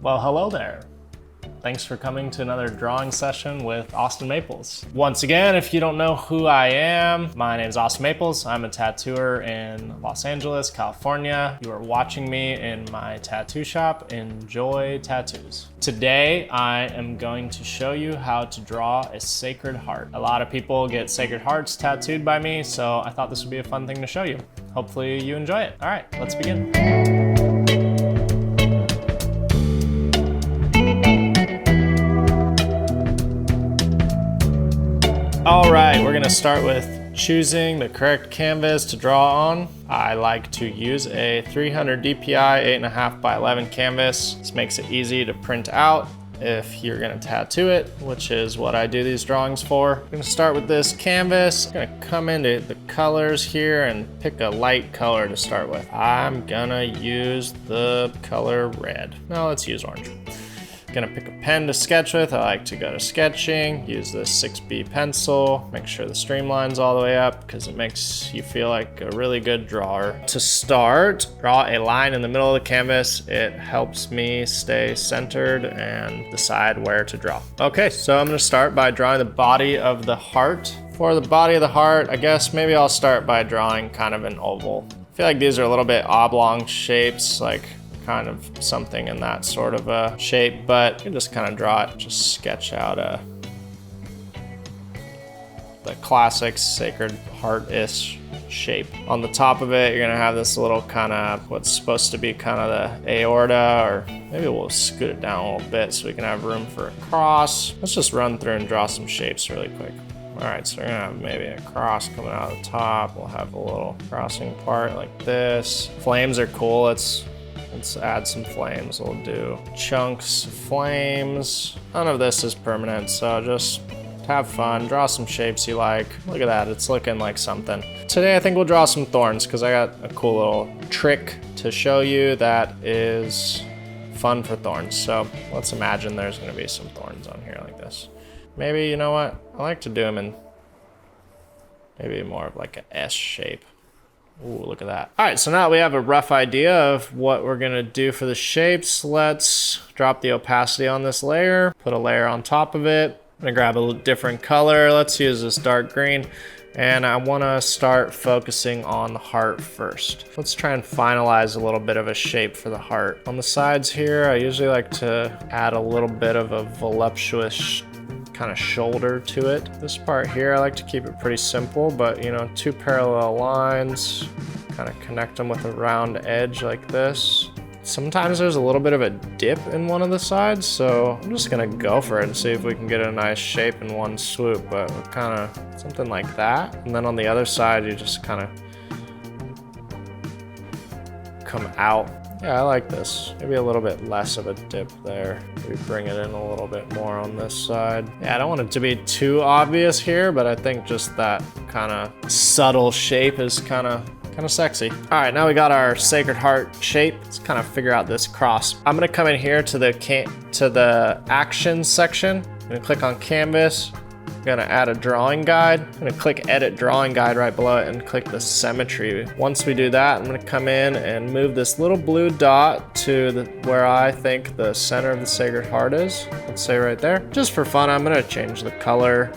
Well, hello there. Thanks for coming to another drawing session with Austin Maples. Once again, if you don't know who I am, my name is Austin Maples. I'm a tattooer in Los Angeles, California. You are watching me in my tattoo shop, Enjoy Tattoos. Today, I am going to show you how to draw a sacred heart. A lot of people get sacred hearts tattooed by me, so I thought this would be a fun thing to show you. Hopefully you enjoy it. All right, let's begin. All right, we're gonna start with choosing the correct canvas to draw on. I like to use a 300 DPI 8.5 by 11 canvas. This makes it easy to print out if you're gonna tattoo it, which is what I do these drawings for. I'm gonna start with this canvas. I'm gonna come into the colors here and pick a light color to start with. I'm gonna use the color red. No, let's use orange. Gonna pick a pen to sketch with. I like to go to sketching, use this 6B pencil, make sure the streamline's all the way up because it makes you feel like a really good drawer. To start, draw a line in the middle of the canvas. It helps me stay centered and decide where to draw. Okay, so I'm gonna start by drawing the body of the heart. For the body of the heart, I guess maybe I'll start by drawing kind of an oval. I feel like these are a little bit oblong shapes, like kind of something in that sort of a shape, but you just kind of draw it, just sketch out the classic sacred heart-ish shape. On the top of it, you're gonna have this little kind of what's supposed to be kind of the aorta, or maybe we'll scoot it down a little bit so we can have room for a cross. Let's just run through and draw some shapes really quick. All right, so we're gonna have maybe a cross coming out of the top. We'll have a little crossing part like this. Flames are cool. Let's add some flames. We'll do chunks of flames. None of this is permanent, so just have fun, draw some shapes you like. Look at that, it's looking like something. Today I think we'll draw some thorns because I got a cool little trick to show you that is fun for thorns. So let's imagine there's gonna be some thorns on here like this. Maybe, you know what? I like to do them in maybe more of like an S shape. Ooh, look at that. All right, so now we have a rough idea of what we're gonna do for the shapes. Let's drop the opacity on this layer, put a layer on top of it. I'm gonna grab a different color. Let's use this dark green. And I wanna start focusing on the heart first. Let's try and finalize a little bit of a shape for the heart. On the sides here, I usually like to add a little bit of a voluptuous kind of shoulder to it. This part here, I like to keep it pretty simple, but you know, two parallel lines, kind of connect them with a round edge like this. Sometimes there's a little bit of a dip in one of the sides, so I'm just gonna go for it and see if we can get a nice shape in one swoop, but kind of something like that. And then on the other side, you just kind of come out. Yeah, I like this. Maybe a little bit less of a dip there. Maybe bring it in a little bit more on this side. Yeah, I don't want it to be too obvious here, but I think just that kind of subtle shape is kind of sexy. All right, now we got our sacred heart shape. Let's kind of figure out this cross. I'm gonna come in here to the action section. I'm gonna click on canvas. I'm gonna add a drawing guide. I'm gonna click edit drawing guide right below it and click the symmetry. Once we do that, I'm gonna come in and move this little blue dot to where I think the center of the sacred heart is. Let's say right there. Just for fun, I'm gonna change the color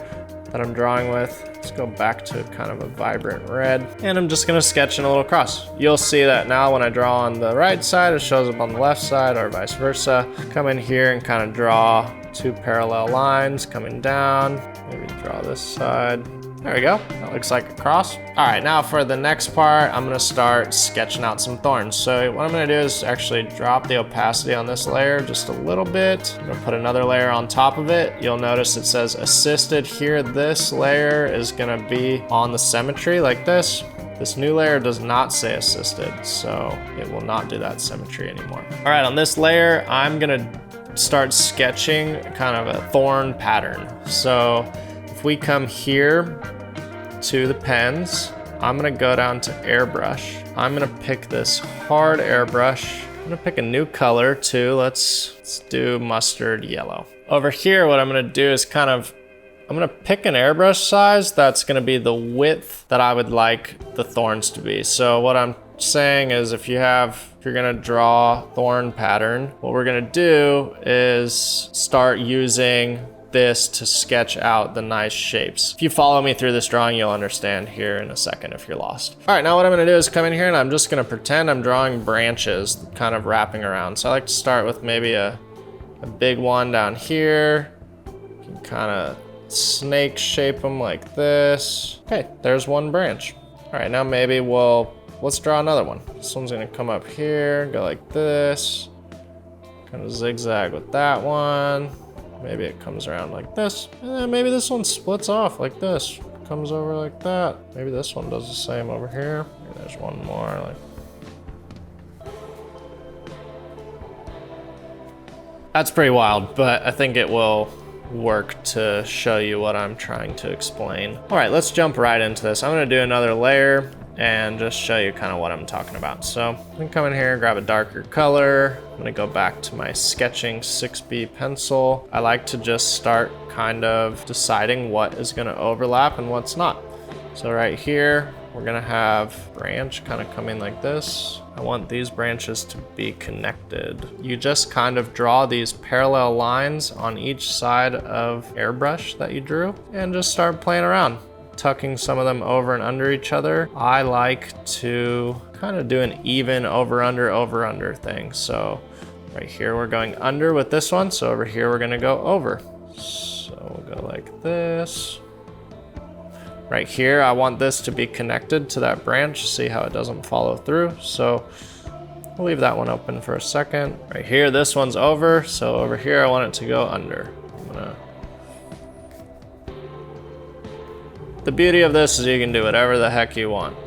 that I'm drawing with. Let's go back to kind of a vibrant red. And I'm just gonna sketch in a little cross. You'll see that now when I draw on the right side, it shows up on the left side or vice versa. Come in here and kind of draw two parallel lines coming down. Maybe draw this side. There we go, that looks like a cross. All right, now for the next part, I'm gonna start sketching out some thorns. So what I'm gonna do is actually drop the opacity on this layer just a little bit. I'm gonna put another layer on top of it. You'll notice it says assisted here. This layer is gonna be on the symmetry like this. This new layer does not say assisted, so it will not do that symmetry anymore. All right, on this layer, I'm gonna start sketching kind of a thorn pattern. So if we come here to the pens, I'm gonna go down to airbrush. I'm gonna pick this hard airbrush. I'm gonna pick a new color too. Let's do mustard yellow. Over here, what I'm gonna do is I'm gonna pick an airbrush size that's gonna be the width that I would like the thorns to be. So what I'm saying is if you're gonna draw thorn pattern, what we're gonna do is start using this to sketch out the nice shapes. If you follow me through this drawing, you'll understand here in a second if you're lost. All right, now what I'm gonna do is come in here and I'm just gonna pretend I'm drawing branches kind of wrapping around. So I like to start with maybe a big one down here. You can kind of snake shape them like this. Okay, there's one branch. All right, now maybe let's draw another one. This one's gonna come up here, go like this. Kind of zigzag with that one. Maybe it comes around like this. And then maybe this one splits off like this. Comes over like that. Maybe this one does the same over here. Maybe there's one more like. That's pretty wild, but I think it will work to show you what I'm trying to explain. All right, let's jump right into this. I'm gonna do another layer and just show you kind of what I'm talking about. So I'm gonna come in here, grab a darker color. I'm gonna go back to my sketching 6B pencil. I like to just start kind of deciding what is gonna overlap and what's not. So right here, we're gonna have branch kind of coming like this. I want these branches to be connected. You just kind of draw these parallel lines on each side of airbrush that you drew and just start playing around, tucking some of them over and under each other. I like to kind of do an even over under thing. So right here, we're going under with this one. So over here, we're gonna go over. So we'll go like this. Right here, I want this to be connected to that branch. See how it doesn't follow through. So we'll leave that one open for a second. Right here, this one's over. So over here, I want it to go under. The beauty of this is you can do whatever the heck you want.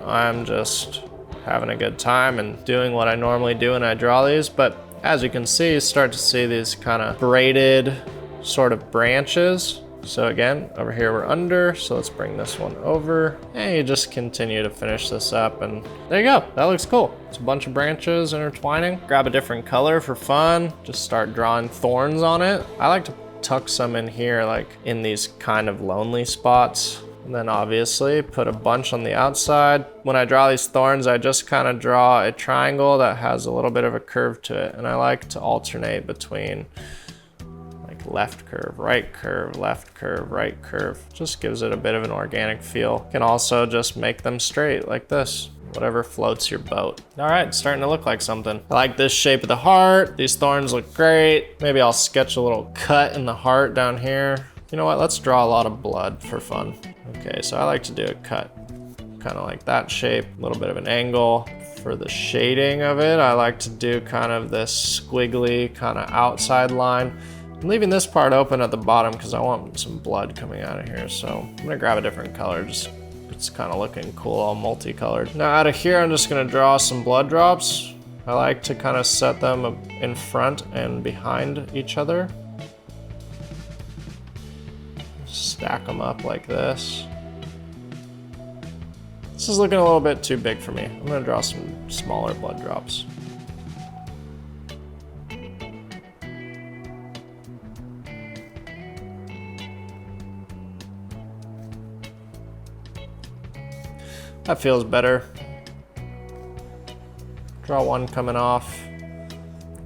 I'm just having a good time and doing what I normally do when I draw these. But as you can see, you start to see these kind of braided sort of branches. So again, over here we're under, so let's bring this one over. And you just continue to finish this up and there you go, that looks cool. It's a bunch of branches intertwining. Grab a different color for fun, just start drawing thorns on it. I like to tuck some in here, like in these kind of lonely spots. And then obviously put a bunch on the outside. When I draw these thorns, I just kind of draw a triangle that has a little bit of a curve to it. And I like to alternate between left curve, right curve, left curve, right curve. Just gives it a bit of an organic feel. You can also just make them straight like this, whatever floats your boat. All right, it's starting to look like something. I like this shape of the heart. These thorns look great. Maybe I'll sketch a little cut in the heart down here. You know what, let's draw a lot of blood for fun. Okay, so I like to do a cut, kind of like that shape, a little bit of an angle. For the shading of it, I like to do kind of this squiggly kind of outside line. I'm leaving this part open at the bottom because I want some blood coming out of here. So I'm gonna grab a different color, just it's kind of looking cool, all multicolored. Now out of here, I'm just gonna draw some blood drops. I like to kind of set them in front and behind each other. Stack them up like this. This is looking a little bit too big for me. I'm gonna draw some smaller blood drops. That feels better. Draw one coming off.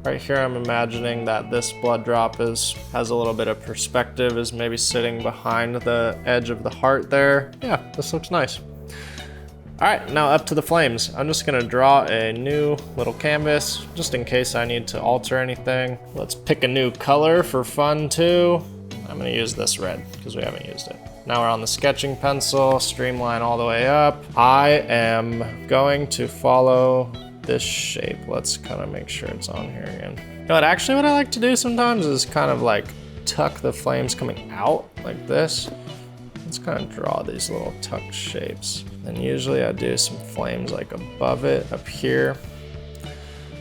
Right here, I'm imagining that this blood drop has a little bit of perspective, is maybe sitting behind the edge of the heart there. Yeah, this looks nice. All right, now up to the flames. I'm just gonna draw a new little canvas, just in case I need to alter anything. Let's pick a new color for fun too. I'm gonna use this red, because we haven't used it. Now we're on the sketching pencil, streamline all the way up. I am going to follow this shape. Let's kind of make sure it's on here again. You know what, actually what I like to do sometimes is kind of like tuck the flames coming out like this. Let's kind of draw these little tucked shapes. And usually I do some flames like above it, up here.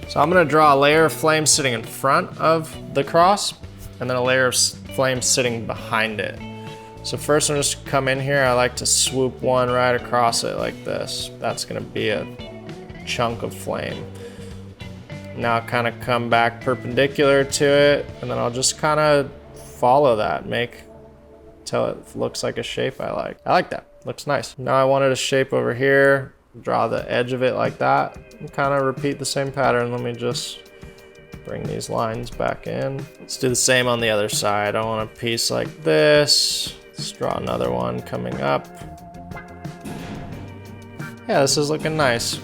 So I'm gonna draw a layer of flames sitting in front of the cross, and then a layer of flames sitting behind it. So first I'm just come in here, I like to swoop one right across it like this. That's gonna be a chunk of flame. Now kind of come back perpendicular to it, and then I'll just kind of follow that, make till it looks like a shape I like. I like that, looks nice. Now I wanted a shape over here. draw the edge of it like that, and kind of repeat the same pattern. Let me just bring these lines back in. Let's do the same on the other side. I want a piece like this. Let's draw another one coming up. Yeah, this is looking nice.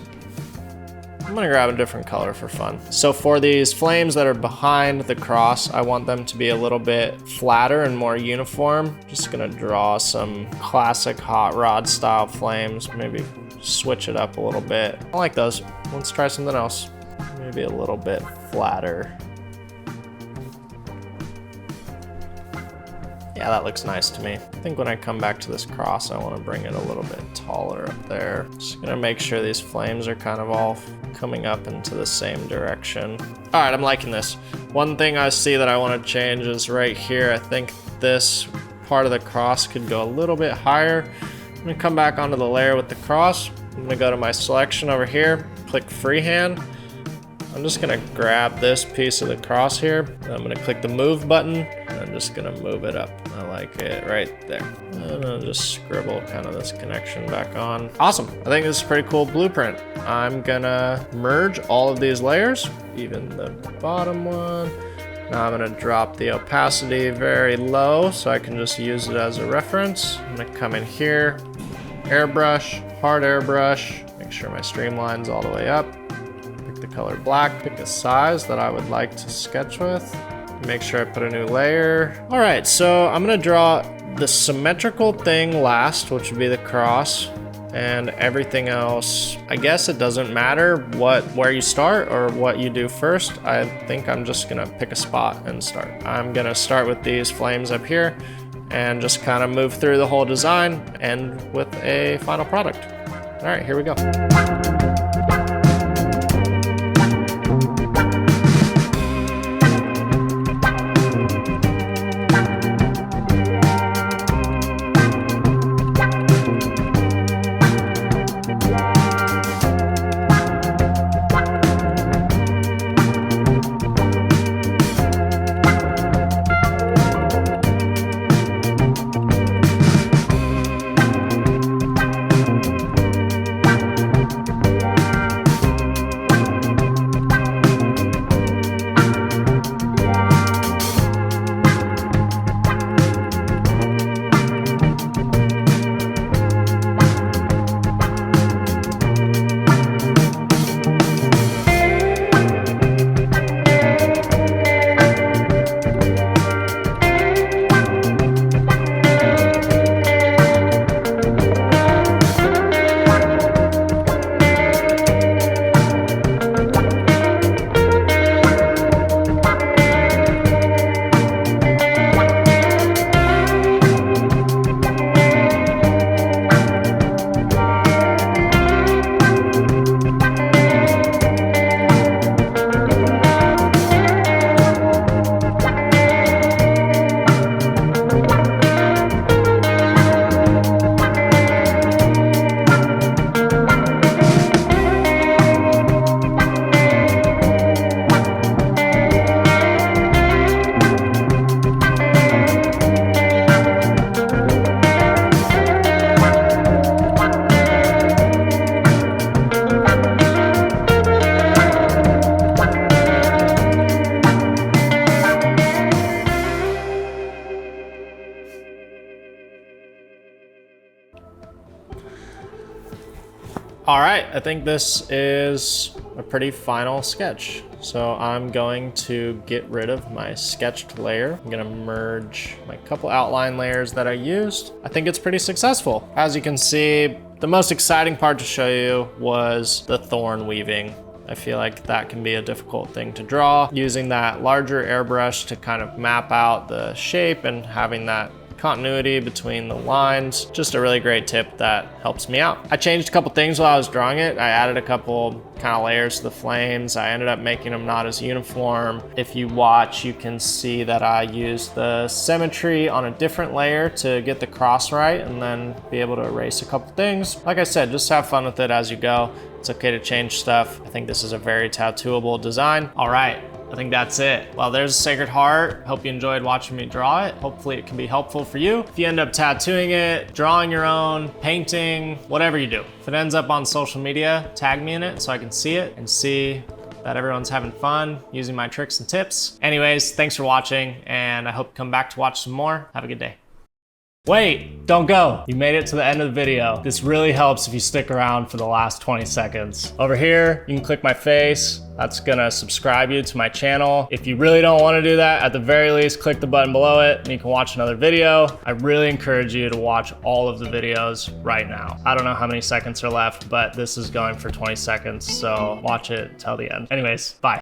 I'm gonna grab a different color for fun. So for these flames that are behind the cross, I want them to be a little bit flatter and more uniform. Just gonna draw some classic hot rod style flames, maybe switch it up a little bit. I like those. Let's try something else. Maybe a little bit flatter. Yeah, that looks nice to me. I think when I come back to this cross, I want to bring it a little bit taller up there. Just gonna make sure these flames are kind of all coming up into the same direction. All right, I'm liking this. One thing I see that I want to change is right here. I think this part of the cross could go a little bit higher. I'm gonna come back onto the layer with the cross. I'm gonna go to my selection over here, click freehand. I'm just gonna grab this piece of the cross here, and I'm gonna click the move button, and I'm just gonna move it up. I like it right there. And I'll just scribble kind of this connection back on. Awesome, I think this is a pretty cool blueprint. I'm gonna merge all of these layers, even the bottom one. Now I'm gonna drop the opacity very low so I can just use it as a reference. I'm gonna come in here, airbrush, hard airbrush, make sure my streamline's all the way up. The color black, pick a size that I would like to sketch with. Make sure I put a new layer. All right, so I'm gonna draw the symmetrical thing last, which would be the cross, and everything else, I guess it doesn't matter where you start or what you do first. I think I'm just gonna pick a spot and start. I'm gonna start with these flames up here and just kind of move through the whole design, end with a final product. All right, here we go. All right, I think this is a pretty final sketch. So I'm going to get rid of my sketched layer. I'm gonna merge my couple outline layers that I used. I think it's pretty successful. As you can see, the most exciting part to show you was the thorn weaving. I feel like that can be a difficult thing to draw. Using that larger airbrush to kind of map out the shape and having that continuity between the lines. Just a really great tip that helps me out. I changed a couple things while I was drawing it. I added a couple kind of layers to the flames. I ended up making them not as uniform. If you watch, you can see that I used the symmetry on a different layer to get the cross right and then be able to erase a couple things. Like I said, just have fun with it as you go. It's okay to change stuff. I think this is a very tattooable design. All right. I think that's it. Well, there's a Sacred Heart. Hope you enjoyed watching me draw it. Hopefully it can be helpful for you. If you end up tattooing it, drawing your own, painting, whatever you do. If it ends up on social media, tag me in it so I can see it and see that everyone's having fun using my tricks and tips. Anyways, thanks for watching, and I hope you come back to watch some more. Have a good day. Wait, don't go. You made it to the end of the video. This really helps if you stick around for the last 20 seconds. Over here, you can click my face. That's gonna subscribe you to my channel. If you really don't wanna do that, at the very least, click the button below it and you can watch another video. I really encourage you to watch all of the videos right now. I don't know how many seconds are left, but this is going for 20 seconds, so watch it till the end. Anyways, bye.